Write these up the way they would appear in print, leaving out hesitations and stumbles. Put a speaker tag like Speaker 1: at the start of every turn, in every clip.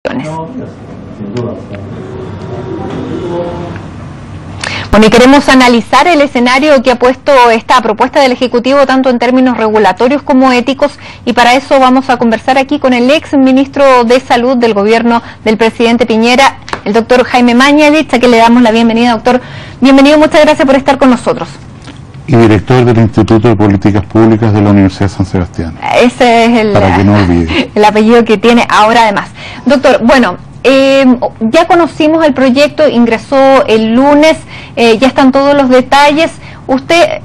Speaker 1: Sin duda.
Speaker 2: Bueno, y queremos analizar el escenario que ha puesto esta propuesta del Ejecutivo, tanto en términos regulatorios como éticos, y para eso vamos a conversar aquí con el ex ministro de Salud del gobierno del presidente Piñera, el doctor Jaime Mañalich, a quien le damos la bienvenida. Doctor, bienvenido, muchas gracias por estar con nosotros.
Speaker 1: Y director del Instituto de Políticas Públicas de la Universidad de San Sebastián.
Speaker 2: Ese es
Speaker 1: para que no olvide
Speaker 2: el apellido que tiene ahora además. Doctor, bueno, ya conocimos el proyecto, ingresó el lunes, ya están todos los detalles. Usted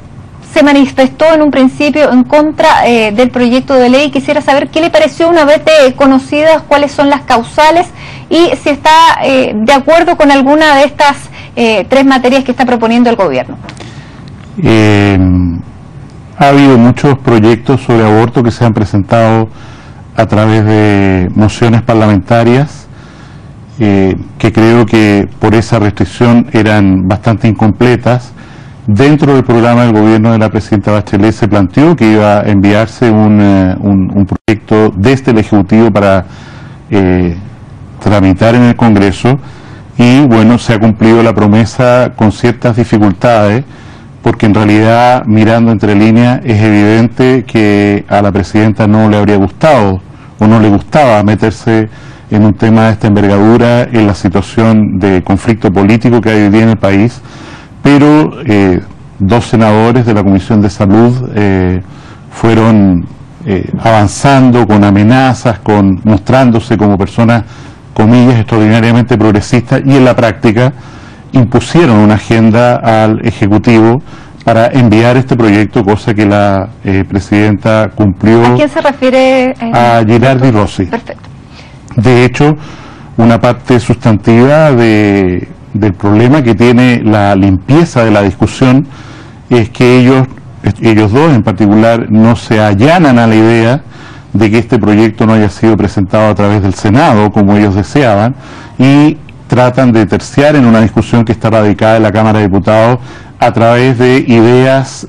Speaker 2: se manifestó en un principio en contra del proyecto de ley. Quisiera saber qué le pareció una vez conocidas cuáles son las causales y si está de acuerdo con alguna de estas tres materias que está proponiendo el gobierno.
Speaker 1: Ha habido muchos proyectos sobre aborto que se han presentado a través de mociones parlamentarias que creo que por esa restricción eran bastante incompletas. Dentro del programa del gobierno de la presidenta Bachelet se planteó que iba a enviarse un proyecto desde el Ejecutivo para tramitar en el Congreso, y bueno, se ha cumplido la promesa con ciertas dificultades, porque en realidad, mirando entre líneas, es evidente que a la presidenta no le habría gustado o no le gustaba meterse en un tema de esta envergadura en la situación de conflicto político que hay hoy día en el país, pero dos senadores de la Comisión de Salud fueron avanzando con amenazas, mostrándose como personas, comillas, extraordinariamente progresistas, y en la práctica impusieron una agenda al Ejecutivo para enviar este proyecto, cosa que la presidenta cumplió.
Speaker 2: ¿A quién se refiere?
Speaker 1: A Girardi Rossi.
Speaker 2: Perfecto.
Speaker 1: De hecho, una parte sustantiva del problema que tiene la limpieza de la discusión es que ellos dos en particular no se allanan a la idea de que este proyecto no haya sido presentado a través del Senado como ellos deseaban, y tratan de terciar en una discusión que está radicada en la Cámara de Diputados a través de ideas,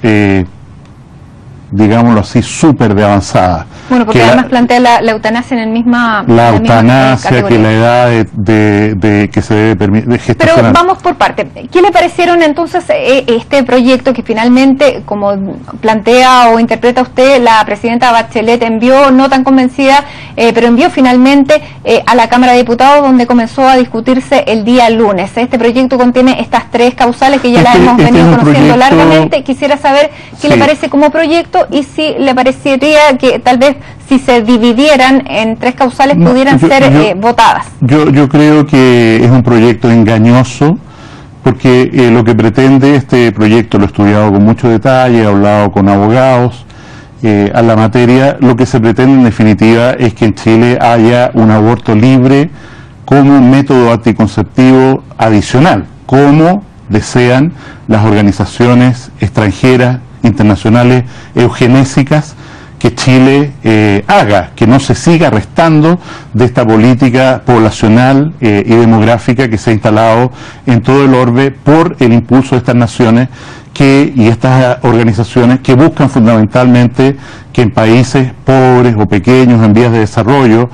Speaker 1: digámoslo así, súper de avanzada.
Speaker 2: Bueno, porque además plantea la eutanasia en el misma...
Speaker 1: La eutanasia, que la edad de que se debe permitir gestacional.
Speaker 2: Pero vamos por parte. ¿Qué le parecieron entonces este proyecto que finalmente, como plantea o interpreta usted, la presidenta Bachelet envió, no tan convencida, pero envió finalmente a la Cámara de Diputados, donde comenzó a discutirse el día lunes? Este proyecto contiene estas tres causales que ya las hemos venido conociendo largamente. Quisiera saber qué le parece como proyecto y si le parecería que tal vez si se dividieran en tres causales pudieran ser votadas.
Speaker 1: Yo creo que es un proyecto engañoso, porque lo que pretende este proyecto, lo he estudiado con mucho detalle, he hablado con abogados a la materia, lo que se pretende en definitiva es que en Chile haya un aborto libre como método anticonceptivo adicional, como desean las organizaciones extranjeras, internacionales, eugenésicas, que Chile haga, que no se siga restando de esta política poblacional y demográfica que se ha instalado en todo el orbe por el impulso de estas naciones y estas organizaciones que buscan fundamentalmente que en países pobres o pequeños en vías de desarrollo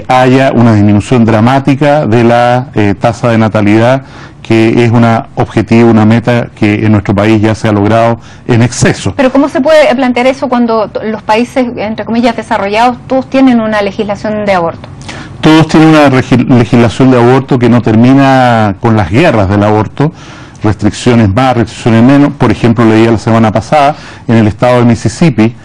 Speaker 1: haya una disminución dramática de la tasa de natalidad, que es un objetivo, una meta que en nuestro país ya se ha logrado en exceso.
Speaker 2: Pero ¿cómo se puede plantear eso cuando los países, entre comillas, desarrollados, todos tienen una legislación de aborto?
Speaker 1: Todos tienen una legislación de aborto que no termina con las guerras del aborto, restricciones más, restricciones menos. Por ejemplo, leía la semana pasada, en el estado de Mississippi,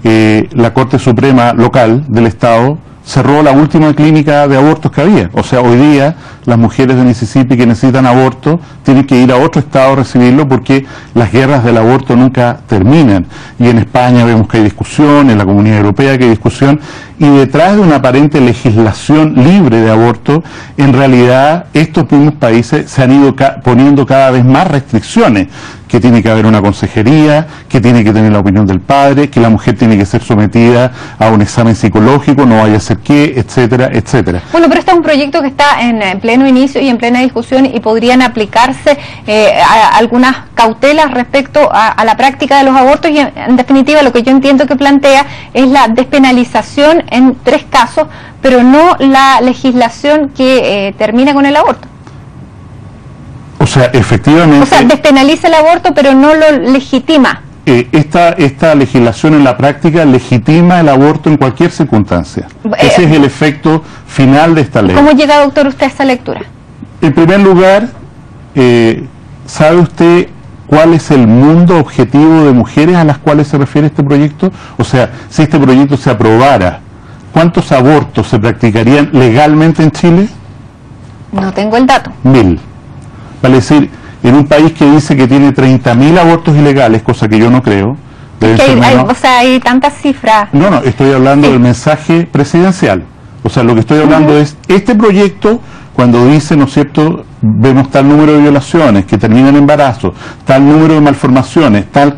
Speaker 1: la Corte Suprema local del estado cerró la última clínica de abortos que había. O sea, hoy día las mujeres de Mississippi que necesitan aborto tienen que ir a otro estado a recibirlo, porque las guerras del aborto nunca terminan. Y en España vemos que hay discusión, en la Comunidad Europea que hay discusión, y detrás de una aparente legislación libre de aborto, en realidad estos mismos países se han ido poniendo cada vez más restricciones, que tiene que haber una consejería, que tiene que tener la opinión del padre, que la mujer tiene que ser sometida a un examen psicológico, no vaya a ser qué, etcétera, etcétera.
Speaker 2: Bueno, pero este es un proyecto que está en pleno inicio y en plena discusión, y podrían aplicarse algunas cautelas respecto a la práctica de los abortos y en definitiva lo que yo entiendo que plantea es la despenalización en 3 casos, pero no la legislación que termina con el aborto.
Speaker 1: O sea, efectivamente...
Speaker 2: O sea, despenaliza el aborto pero no lo legitima.
Speaker 1: Esta legislación en la práctica legitima el aborto en cualquier circunstancia. Ese es el efecto final de esta ley.
Speaker 2: ¿Cómo llega, doctor, usted a esa lectura?
Speaker 1: En primer lugar, ¿sabe usted cuál es el mundo objetivo de mujeres a las cuales se refiere este proyecto? O sea, si este proyecto se aprobara, ¿cuántos abortos se practicarían legalmente en Chile?
Speaker 2: No tengo el dato.
Speaker 1: 1000. Vale decir, en un país que dice que tiene 30.000 abortos ilegales, cosa que yo no creo.
Speaker 2: O sea, hay tantas cifras.
Speaker 1: No, estoy hablando del mensaje presidencial. O sea, lo que estoy hablando es, este proyecto, cuando dice, ¿no es cierto?, vemos tal número de violaciones que terminan en embarazo, tal número de malformaciones, tal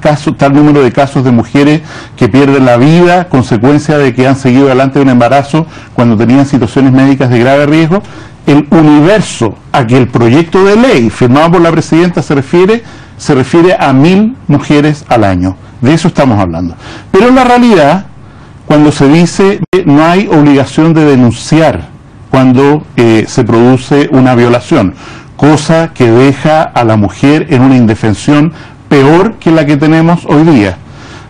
Speaker 1: número de casos de mujeres que pierden la vida, consecuencia de que han seguido adelante de un embarazo cuando tenían situaciones médicas de grave riesgo. El universo a que el proyecto de ley firmado por la presidenta se refiere a 1000 mujeres al año. De eso estamos hablando. Pero en la realidad, cuando se dice que no hay obligación de denunciar cuando se produce una violación, cosa que deja a la mujer en una indefensión peor que la que tenemos hoy día.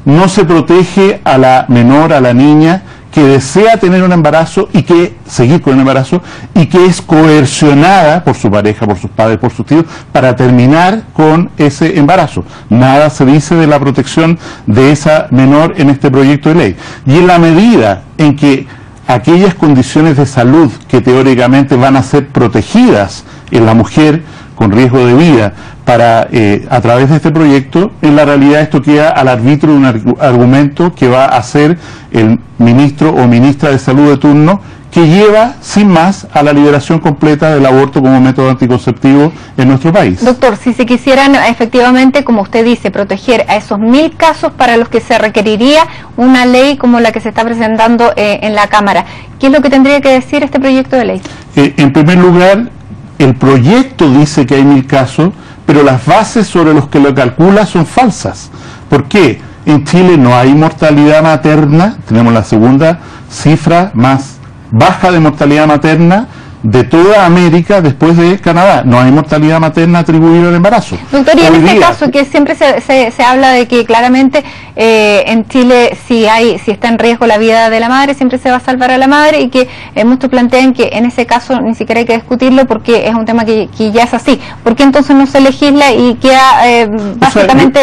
Speaker 1: No se protege a la menor, a la niña, que desea tener un embarazo y que seguir con el embarazo y que es coercionada por su pareja, por sus padres, por sus tíos, para terminar con ese embarazo. Nada se dice de la protección de esa menor en este proyecto de ley. Y en la medida en que aquellas condiciones de salud que teóricamente van a ser protegidas en la mujer con riesgo de vida a través de este proyecto, en la realidad esto queda al arbitrio de un argumento que va a hacer el ministro o ministra de salud de turno, que lleva sin más a la liberación completa del aborto como método anticonceptivo en nuestro país.
Speaker 2: Doctor, si se quisieran efectivamente, como usted dice, proteger a esos 1000 casos para los que se requeriría una ley como la que se está presentando en la Cámara, ¿qué es lo que tendría que decir este proyecto de ley?
Speaker 1: En primer lugar, el proyecto dice que hay 1000 casos, pero las bases sobre los que lo calcula son falsas. ¿Por qué? En Chile no hay mortalidad materna, tenemos la segunda cifra más baja de mortalidad materna de toda América después de Canadá. No hay mortalidad materna atribuida al embarazo.
Speaker 2: Doctor, y en este caso que siempre se habla de que claramente en Chile si está en riesgo la vida de la madre, siempre se va a salvar a la madre y que muchos plantean que en ese caso ni siquiera hay que discutirlo porque es un tema que ya es así. ¿Por qué entonces no se legisla y queda básicamente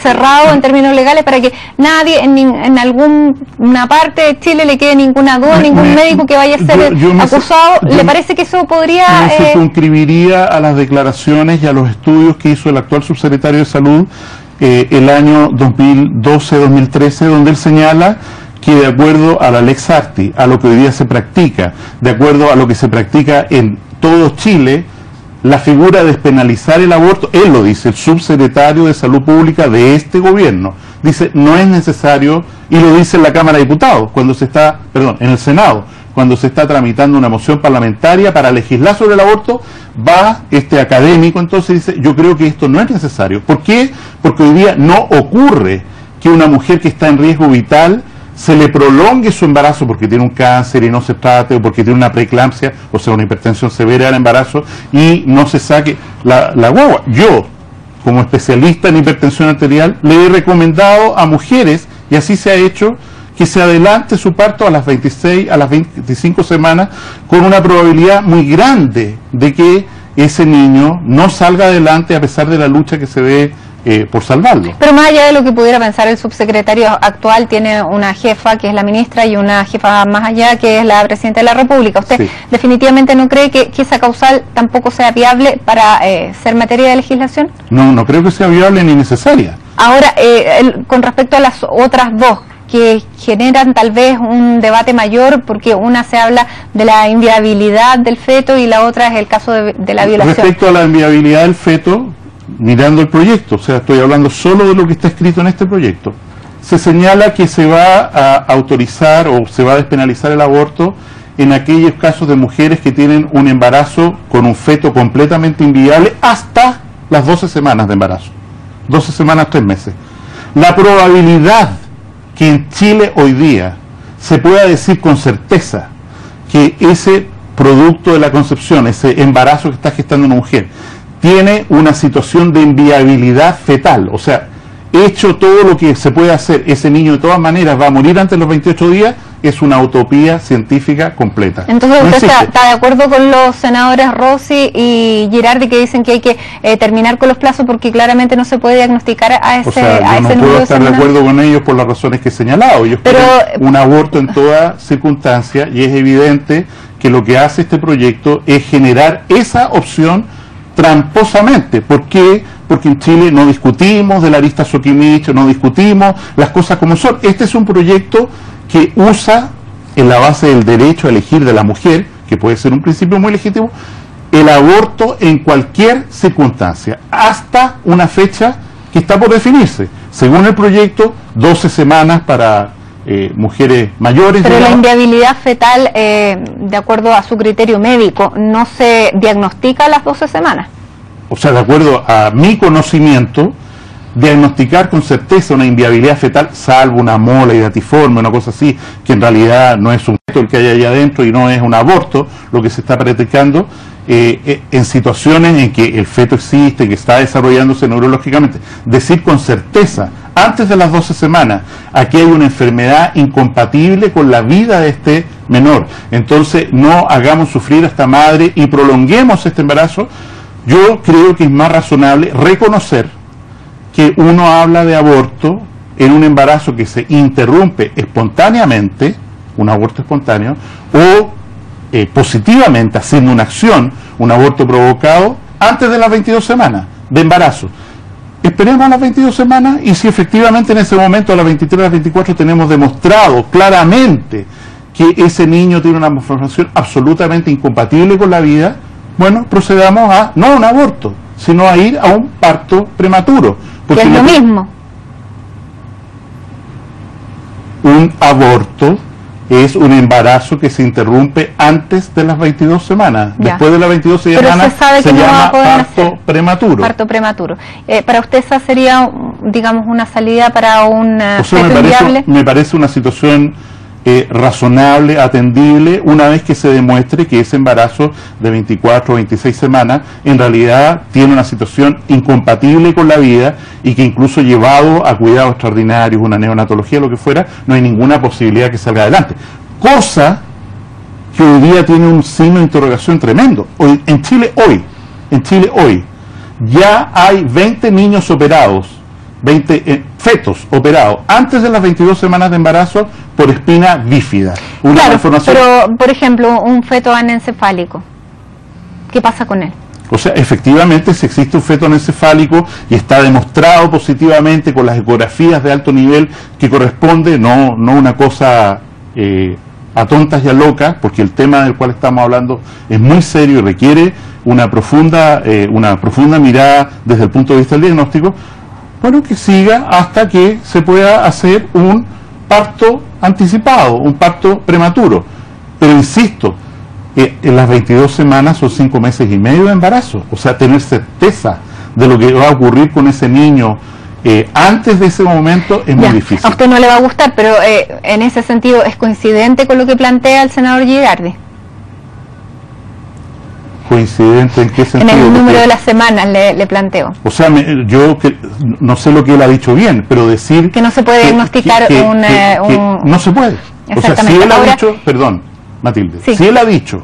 Speaker 2: cerrado en términos legales para que nadie en alguna parte de Chile le quede ninguna duda, ningún médico que vaya a ser acusado? ¿Le parece que eso podría...?
Speaker 1: Se suscribiría a las declaraciones y a los estudios que hizo el actual subsecretario de Salud el año 2012-2013, donde él señala que de acuerdo a la Lex Arti, a lo que hoy día se practica, de acuerdo a lo que se practica en todo Chile, la figura de despenalizar el aborto, él lo dice, el subsecretario de Salud Pública de este gobierno, dice, no es necesario, y lo dice en la Cámara de Diputados, en el Senado, cuando se está tramitando una moción parlamentaria para legislar sobre el aborto, va este académico, entonces dice, yo creo que esto no es necesario. ¿Por qué? Porque hoy día no ocurre que una mujer que está en riesgo vital se le prolongue su embarazo porque tiene un cáncer y no se trate, o porque tiene una preeclampsia, o sea, una hipertensión severa del embarazo, y no se saque la guagua. Yo, como especialista en hipertensión arterial, le he recomendado a mujeres, y así se ha hecho, que se adelante su parto a las 26, a las 25 semanas, con una probabilidad muy grande de que ese niño no salga adelante a pesar de la lucha que se dé por salvarlo.
Speaker 2: Pero más allá de lo que pudiera pensar el subsecretario actual, tiene una jefa que es la ministra y una jefa más allá que es la presidenta de la República. ¿Usted definitivamente no cree que esa causal tampoco sea viable para ser materia de legislación?
Speaker 1: No creo que sea viable ni necesaria.
Speaker 2: Ahora, con respecto a las otras dos, que generan tal vez un debate mayor porque una se habla de la inviabilidad del feto y la otra es el caso de la violación.
Speaker 1: Respecto a la inviabilidad del feto, mirando el proyecto, o sea, estoy hablando solo de lo que está escrito en este proyecto, se señala que se va a autorizar o se va a despenalizar el aborto en aquellos casos de mujeres que tienen un embarazo con un feto completamente inviable hasta las 12 semanas de embarazo. 12 semanas, 3 meses. La probabilidad que en Chile hoy día se pueda decir con certeza que ese producto de la concepción, ese embarazo que está gestando una mujer, tiene una situación de inviabilidad fetal, o sea, hecho todo lo que se puede hacer, ese niño de todas maneras va a morir antes de los 28 días, es una utopía científica completa.
Speaker 2: Entonces usted está de acuerdo con los senadores Rossi y Girardi que dicen que hay que terminar con los plazos porque claramente no se puede diagnosticar a ese,
Speaker 1: yo no puedo estar de acuerdo con ellos por las razones que he señalado. Ellos quieren un aborto en toda circunstancia y es evidente que lo que hace este proyecto es generar esa opción tramposamente. ¿Por qué? Porque en Chile no discutimos de la arista Soquimich, no discutimos las cosas como son. Este es un proyecto que usa en la base del derecho a elegir de la mujer, que puede ser un principio muy legítimo, el aborto en cualquier circunstancia, hasta una fecha que está por definirse. Según el proyecto, 12 semanas para mujeres mayores.
Speaker 2: Pero la inviabilidad fetal, de acuerdo a su criterio médico, ¿no se diagnostica a las 12 semanas?
Speaker 1: O sea, de acuerdo a mi conocimiento, diagnosticar con certeza una inviabilidad fetal, salvo una mola hidatiforme, una cosa así, que en realidad no es un feto el que hay allá adentro y no es un aborto, lo que se está practicando, en situaciones en que el feto existe, que está desarrollándose neurológicamente. Decir con certeza, antes de las 12 semanas, aquí hay una enfermedad incompatible con la vida de este menor. Entonces, no hagamos sufrir a esta madre y prolonguemos este embarazo. Yo creo que es más razonable reconocer que uno habla de aborto en un embarazo que se interrumpe espontáneamente, un aborto espontáneo, o positivamente haciendo una acción, un aborto provocado, antes de las 22 semanas de embarazo. Esperemos a las 22 semanas y si efectivamente en ese momento, a las 23, a las 24, tenemos demostrado claramente que ese niño tiene una malformación absolutamente incompatible con la vida, bueno, procedamos a, no a un aborto, sino a ir a un parto prematuro.
Speaker 2: Porque es lo mismo.
Speaker 1: Un aborto es un embarazo que se interrumpe antes de las 22 semanas. Ya. Después de las 22 semanas se llama parto prematuro.
Speaker 2: Parto prematuro. Para usted esa sería, digamos, una salida para un feto inviable.
Speaker 1: Me parece una situación razonable, atendible, una vez que se demuestre que ese embarazo de 24 o 26 semanas en realidad tiene una situación incompatible con la vida y que incluso llevado a cuidados extraordinarios, una neonatología, lo que fuera, no hay ninguna posibilidad que salga adelante. Cosa que hoy día tiene un signo de interrogación tremendo. En Chile hoy, ya hay 20 niños operados, 20 fetos operados antes de las 22 semanas de embarazo por espina bífida.
Speaker 2: Claro, pero por ejemplo, un feto anencefálico, ¿qué pasa con él?
Speaker 1: O sea, efectivamente, si existe un feto anencefálico y está demostrado positivamente con las ecografías de alto nivel que corresponde, no una cosa a tontas y a locas, porque el tema del cual estamos hablando es muy serio y requiere una profunda mirada desde el punto de vista del diagnóstico. Bueno, que siga hasta que se pueda hacer un parto anticipado, un parto prematuro. Pero insisto, en las 22 semanas son 5 meses y medio de embarazo. O sea, tener certeza de lo que va a ocurrir con ese niño antes de ese momento es muy difícil.
Speaker 2: A usted no le va a gustar, pero en ese sentido es coincidente con lo que plantea el senador Girardi.
Speaker 1: ¿Coincidente en qué sentido?
Speaker 2: En el número de las semanas le planteo.
Speaker 1: O sea, yo no sé lo que él ha dicho bien, pero decir...
Speaker 2: Que no se puede diagnosticar
Speaker 1: no se puede. O sea, si él ha dicho, perdón, Matilde, si él ha dicho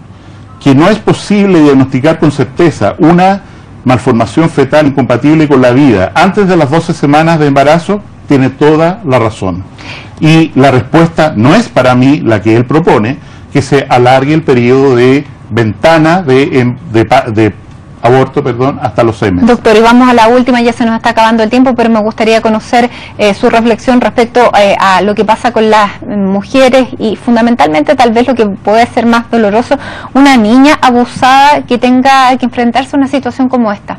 Speaker 1: que no es posible diagnosticar con certeza una malformación fetal incompatible con la vida antes de las 12 semanas de embarazo, tiene toda la razón. Y la respuesta no es para mí la que él propone, que se alargue el periodo de ventana de aborto, hasta los 6 meses.
Speaker 2: Doctor, y vamos a la última, ya se nos está acabando el tiempo, pero me gustaría conocer su reflexión respecto a lo que pasa con las mujeres y fundamentalmente tal vez lo que puede ser más doloroso, una niña abusada que tenga que enfrentarse a una situación como esta.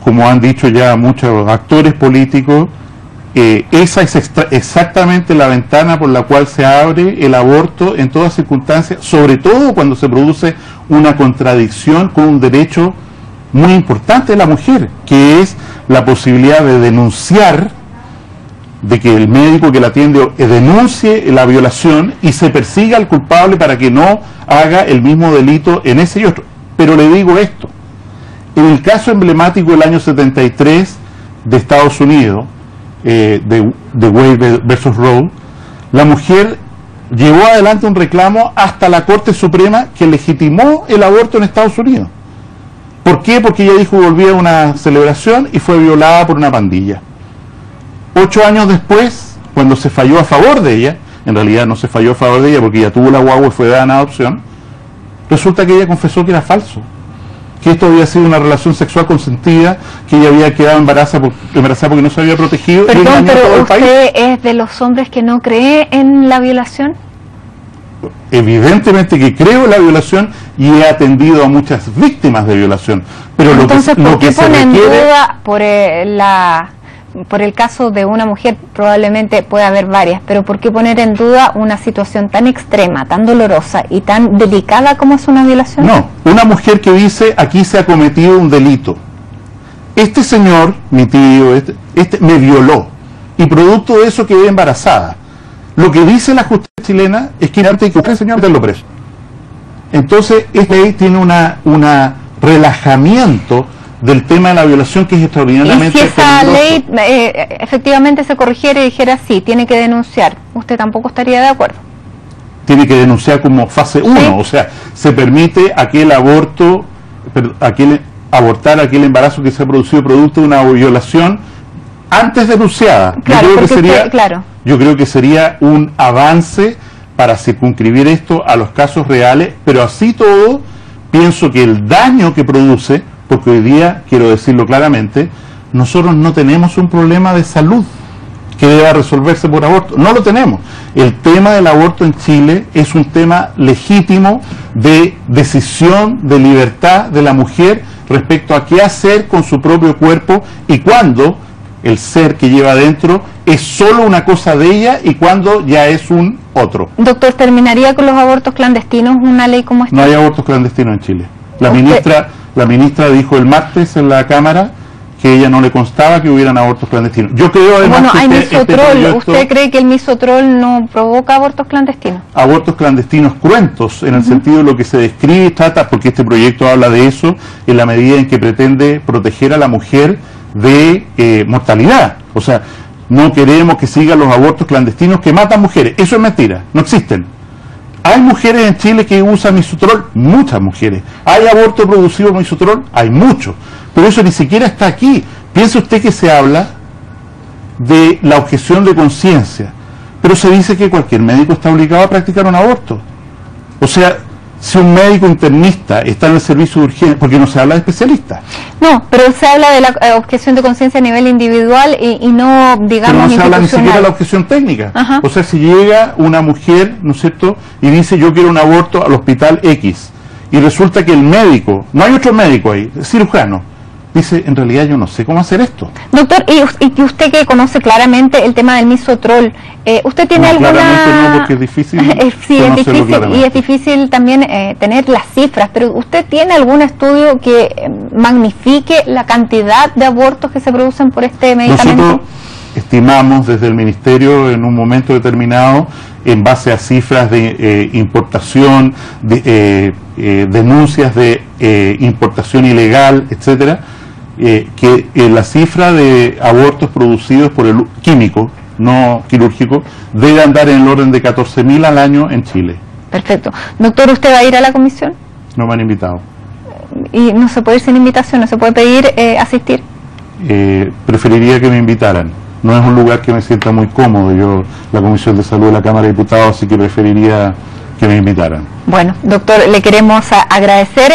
Speaker 1: Como han dicho ya muchos actores políticos, esa es exactamente la ventana por la cual se abre el aborto en todas circunstancias, sobre todo cuando se produce una contradicción con un derecho muy importante de la mujer, que es la posibilidad de denunciar, de que el médico que la atiende denuncie la violación y se persiga al culpable para que no haga el mismo delito en ese y otro. Pero le digo esto, en el caso emblemático del año 73 de Estados Unidos, de Wade versus Roe, la mujer llevó adelante un reclamo hasta la Corte Suprema que legitimó el aborto en Estados Unidos. ¿Por qué? Porque ella dijo que volvía a una celebración y fue violada por una pandilla. 8 años después, cuando se falló a favor de ella, en realidad no se falló a favor de ella porque ella tuvo la guagua y fue dada en adopción, resulta que ella confesó que era falso, que esto había sido una relación sexual consentida, que ella había quedado embarazada porque no se había protegido.
Speaker 2: Perdón, pero ¿usted es de los hombres que no cree en la violación?
Speaker 1: Evidentemente que creo en la violación y he atendido a muchas víctimas de violación. Pero
Speaker 2: entonces, ¿por qué pone en duda por el caso de una mujer? Probablemente puede haber varias, pero ¿por qué poner en duda una situación tan extrema, tan dolorosa y tan delicada como es una violación?
Speaker 1: No, una mujer que dice, aquí se ha cometido un delito. Este señor, mi tío, me violó y producto de eso quedé embarazada. Lo que dice la justicia chilena es que antes de que usted, señor, meterlo preso. Entonces, esta ley tiene un relajamiento del tema de la violación que es extraordinariamente
Speaker 2: peligroso. Y si esa ley efectivamente se corrigiera y dijera sí, tiene que denunciar, ¿usted tampoco estaría de acuerdo?
Speaker 1: Tiene que denunciar como fase 1, ¿sí? O sea, se permite abortar aquel embarazo que se ha producido producto de una violación antes denunciada.
Speaker 2: Claro,
Speaker 1: yo creo que sería un avance para circunscribir esto a los casos reales, pero así todo, pienso que el daño que produce, porque hoy día, quiero decirlo claramente, nosotros no tenemos un problema de salud que deba resolverse por aborto, no lo tenemos. El tema del aborto en Chile es un tema legítimo de decisión, de libertad de la mujer respecto a qué hacer con su propio cuerpo y cuándo el ser que lleva adentro es solo una cosa de ella y cuando ya es un otro.
Speaker 2: Doctor, ¿terminaría con los abortos clandestinos una ley como esta?
Speaker 1: No hay abortos clandestinos en Chile. La ministra dijo el martes en la Cámara que ella no le constaba que hubieran abortos clandestinos. Yo creo además
Speaker 2: que ¿usted cree que el misotrol no provoca abortos clandestinos?
Speaker 1: Abortos clandestinos cruentos, en el sentido de lo que se describe y trata, porque este proyecto habla de eso, en la medida en que pretende proteger a la mujer de mortalidad. O sea, no queremos que sigan los abortos clandestinos que matan mujeres. Eso es mentira, no existen. ¿Hay mujeres en Chile que usan misotrol? Muchas mujeres. ¿Hay aborto producido por misotrol? Hay muchos. Pero eso ni siquiera está aquí. Piense usted que se habla de la objeción de conciencia, pero se dice que cualquier médico está obligado a practicar un aborto. O sea, si un médico internista está en el servicio de urgencia, porque no se habla de especialistas.
Speaker 2: No, pero se habla de la objeción de conciencia a nivel individual y no, digamos,
Speaker 1: pero no se habla ni siquiera de la objeción técnica.
Speaker 2: Ajá.
Speaker 1: O sea, si llega una mujer, ¿no es cierto?, y dice yo quiero un aborto al hospital X, y resulta que el médico, no hay otro médico ahí, cirujano, dice, en realidad yo no sé cómo hacer esto.
Speaker 2: Doctor, y usted que conoce claramente el tema del misotrol, ¿usted tiene alguna...?
Speaker 1: Claramente no, porque es difícil.
Speaker 2: Sí, es difícil, y es difícil también tener las cifras, pero ¿usted tiene algún estudio que magnifique la cantidad de abortos que se producen por este medicamento?
Speaker 1: Nosotros estimamos desde el Ministerio en un momento determinado, en base a cifras de importación, denuncias de importación ilegal, etcétera, que la cifra de abortos producidos por el químico, no quirúrgico, debe andar en el orden de 14.000 al año en Chile.
Speaker 2: Perfecto. Doctor, ¿usted va a ir a la comisión?
Speaker 1: No me han invitado.
Speaker 2: ¿Y no se puede ir sin invitación? ¿No se puede pedir asistir?
Speaker 1: Preferiría que me invitaran. No es un lugar que me sienta muy cómodo, yo, la Comisión de Salud de la Cámara de Diputados, así que preferiría que me invitaran.
Speaker 2: Bueno, doctor, le queremos agradecer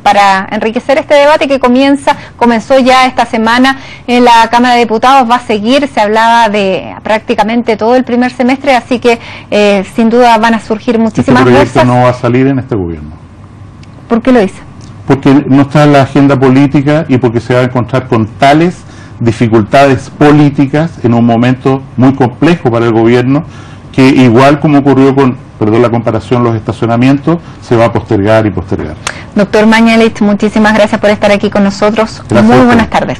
Speaker 2: para enriquecer este debate que comenzó ya esta semana en la Cámara de Diputados, va a seguir, se hablaba de prácticamente todo el primer semestre, así que sin duda van a surgir muchísimas cosas.
Speaker 1: Este proyecto no va a salir en este gobierno.
Speaker 2: ¿Por qué lo dice?
Speaker 1: Porque no está en la agenda política y porque se va a encontrar con tales dificultades políticas en un momento muy complejo para el gobierno, que igual como ocurrió con, perdón la comparación, los estacionamientos, se va a postergar y postergar.
Speaker 2: Doctor Mañalich, muchísimas gracias por estar aquí con nosotros.
Speaker 1: Gracias.
Speaker 2: Muy buenas tardes.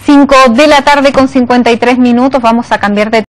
Speaker 2: 5 de la tarde con 53 minutos, vamos a cambiar de